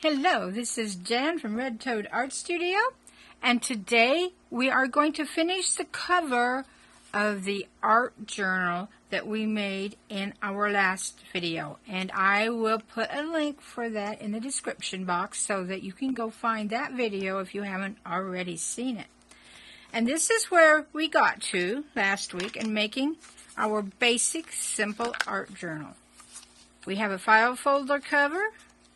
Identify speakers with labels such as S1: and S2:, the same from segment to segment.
S1: Hello, this is Jan from Red Toad Art Studio, and today we are going to finish the cover of the art journal that we made in our last video, and I will put a link for that in the description box so that you can go find that video if you haven't already seen it. And this is where we got to last week in making our basic simple art journal. We have a file folder cover.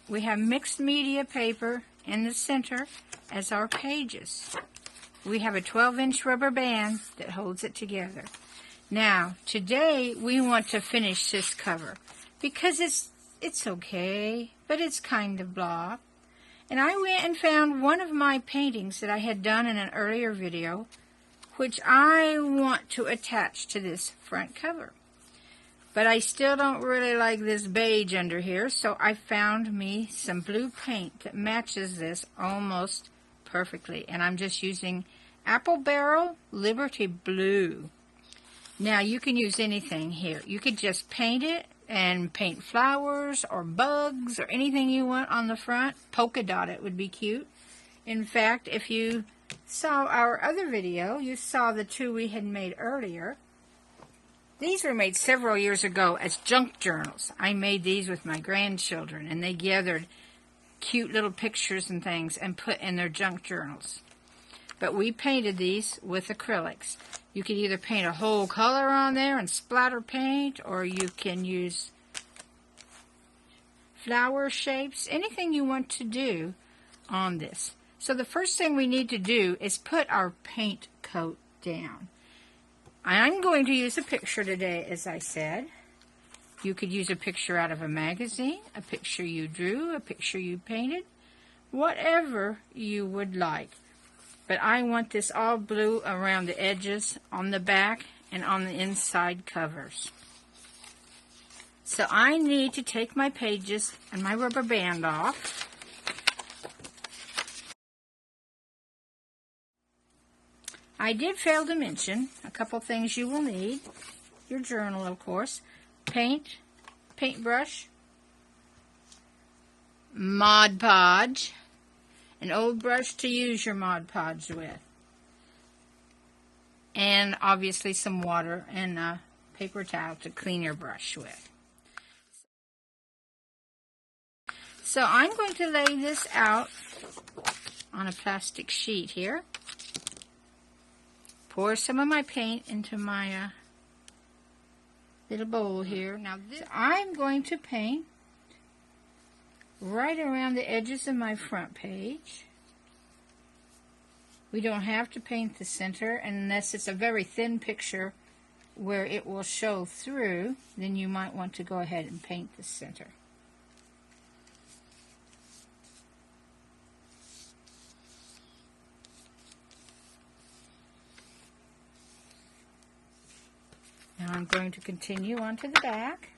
S1: We have mixed media paper in the center as our pages. We have a 12-inch rubber band that holds it together. Now, today we want to finish this cover because it's okay, but it's kind of blah. And I went and found one of my paintings that I had done in an earlier video, which I want to attach to this front cover. But I still don't really like this beige under here, so I found me some blue paint that matches this almost perfectly. And I'm just using Apple Barrel Liberty Blue. Now, you can use anything here. You could just paint it and paint flowers or bugs or anything you want on the front. Polka dot it would be cute. In fact, if you saw our other video, you saw the two we had made earlier. These were made several years ago as junk journals. I made these with my grandchildren, and they gathered cute little pictures and things and put in their junk journals. But we painted these with acrylics. You could either paint a whole color on there and splatter paint, or you can use flower shapes, anything you want to do on this. So the first thing we need to do is put our paint coat down. I'm going to use a picture today, as I said. You could use a picture out of a magazine, a picture you drew, a picture you painted, whatever you would like. But I want this all blue around the edges, on the back, and on the inside covers. So I need to take my pages and my rubber band off. I did fail to mention a couple things you will need. Your journal, of course. Paint, paintbrush, Mod Podge, an old brush to use your Mod Podge with, and obviously some water and a paper towel to clean your brush with. So I'm going to lay this out on a plastic sheet here. Pour some of my paint into my little bowl here. Now I'm going to paint right around the edges of my front page. We don't have to paint the center unless it's a very thin picture where it will show through. Then you might want to go ahead and paint the center. Now I'm going to continue on to the back.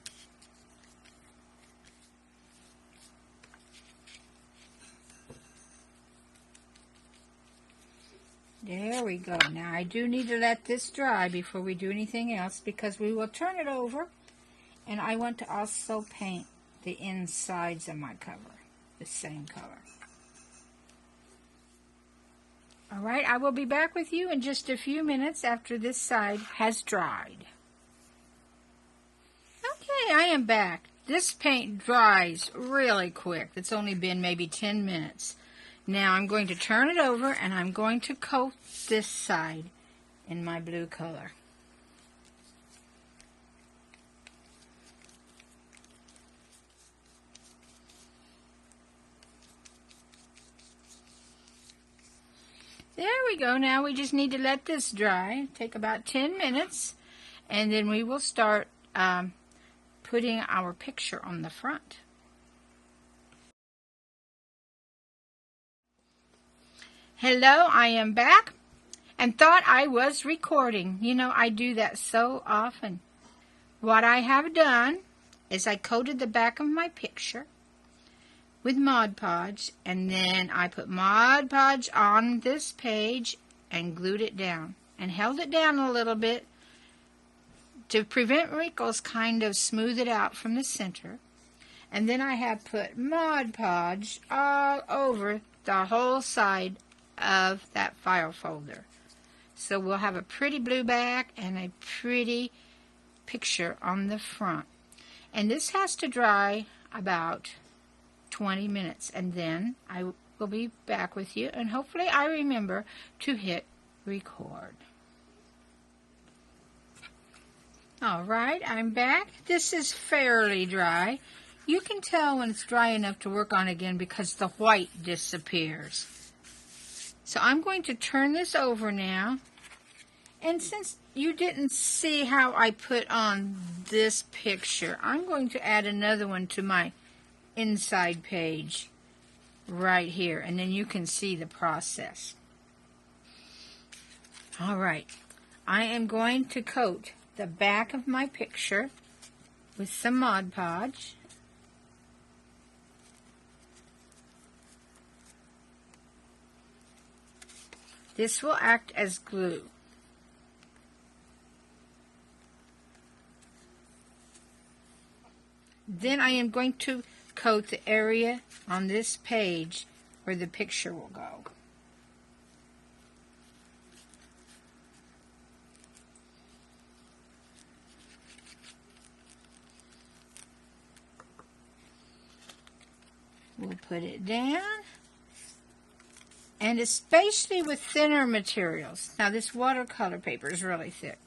S1: There we go. Now I do need to let this dry before we do anything else because we will turn it over, and I want to also paint the insides of my cover the same color. Alright, I will be back with you in just a few minutes after this side has dried. Okay, I am back. This paint dries really quick. It's only been maybe 10 minutes. Now I'm going to turn it over and I'm going to coat this side in my blue color. There we go. Now we just need to let this dry. Take about 10 minutes, and then we will start putting our picture on the front. Hello, I am back and thought I was recording. You know, I do that so often. What I have done is I coated the back of my picture with Mod Podge, and then I put Mod Podge on this page and glued it down and held it down a little bit to prevent wrinkles, kind of smooth it out from the center. And then I have put Mod Podge all over the whole side of that file folder. So we'll have a pretty blue back and a pretty picture on the front. And this has to dry about 20 minutes. And then I will be back with you. And hopefully I remember to hit record. Alright, I'm back. This is fairly dry. You can tell when it's dry enough to work on again because the white disappears. So I'm going to turn this over now. And since you didn't see how I put on this picture, I'm going to add another one to my inside page right here. And then you can see the process. Alright, I am going to coat the back of my picture with some Mod Podge. This will act as glue. Then I am going to coat the area on this page where the picture will go. We'll put it down. And especially with thinner materials. Now this watercolor paper is really thick.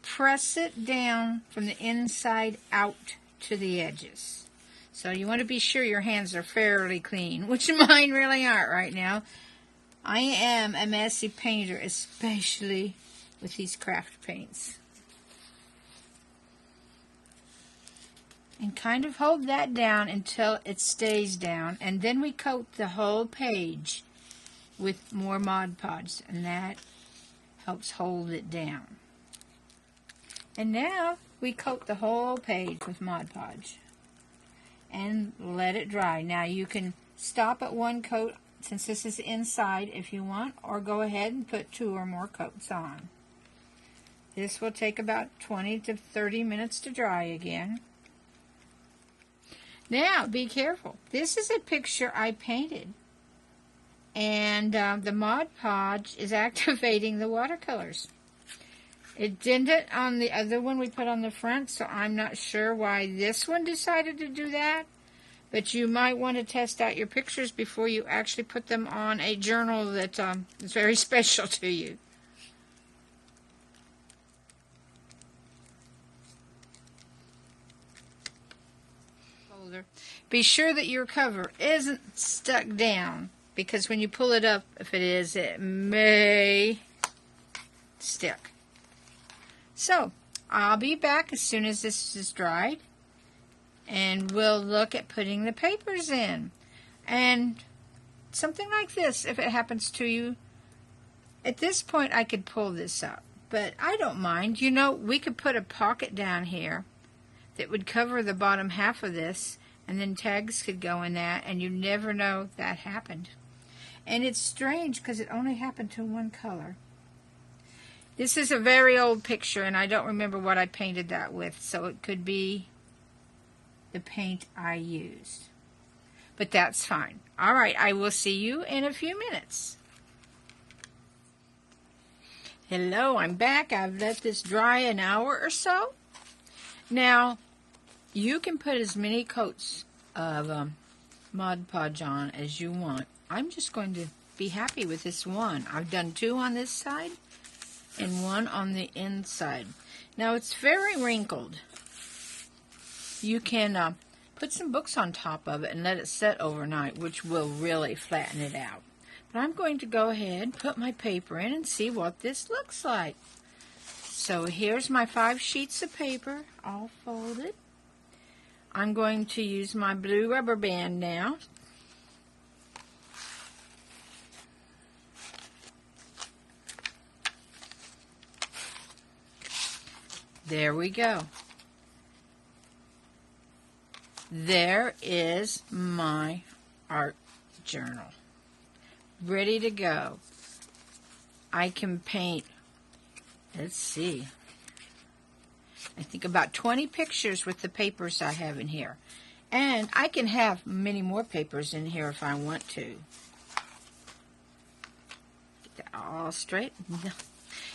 S1: Press it down from the inside out to the edges. So you want to be sure your hands are fairly clean, which mine really aren't right now. I am a messy painter, especially with these craft paints. And kind of hold that down until it stays down. And then we coat the whole page with more Mod Podge, and that helps hold it down. And now we coat the whole page with Mod Podge and let it dry. Now you can stop at one coat since this is inside if you want, or go ahead and put 2 or more coats on. This will take about 20 to 30 minutes to dry again. Now be careful. This is a picture I painted. And the Mod Podge is activating the watercolors. It didn't on the other one we put on the front, so I'm not sure why this one decided to do that. But you might want to test out your pictures before you actually put them on a journal that is very special to you. Be sure that your cover isn't stuck down, because when you pull it up, if it is, it may stick. So, I'll be back as soon as this is dried, and we'll look at putting the papers in. And something like this, if it happens to you, at this point I could pull this up, but I don't mind. You know, we could put a pocket down here that would cover the bottom half of this, and then tags could go in that, and you never know that happened. And it's strange because it only happened to one color. This is a very old picture, and I don't remember what I painted that with, so it could be the paint I used. But that's fine. All right, I will see you in a few minutes. Hello, I'm back. I've let this dry an hour or so. Now, you can put as many coats of Mod Podge on as you want. I'm just going to be happy with this one. I've done 2 on this side and 1 on the inside. Now it's very wrinkled. You can put some books on top of it and let it set overnight, which will really flatten it out. But I'm going to go ahead, put my paper in, and see what this looks like. So here's my 5 sheets of paper, all folded. I'm going to use my blue rubber band now. There we go. There is my art journal, ready to go. I can paint, let's see, I think about 20 pictures with the papers I have in here. And I can have many more papers in here if I want to. Get that all straight.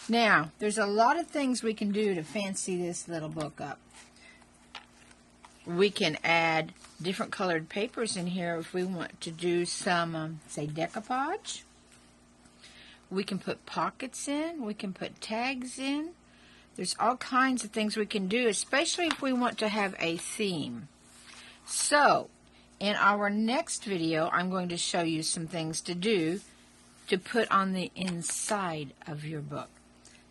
S1: Now, there's a lot of things we can do to fancy this little book up. We can add different colored papers in here if we want to do some, say, decoupage. We can put pockets in. We can put tags in. There's all kinds of things we can do, especially if we want to have a theme. So, in our next video, I'm going to show you some things to do to put on the inside of your book.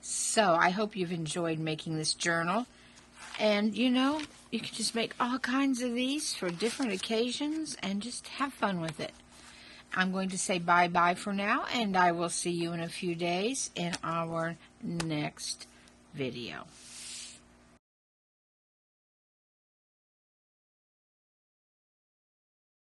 S1: So, I hope you've enjoyed making this journal. And, you know, you can just make all kinds of these for different occasions and just have fun with it. I'm going to say bye-bye for now, and I will see you in a few days in our next video.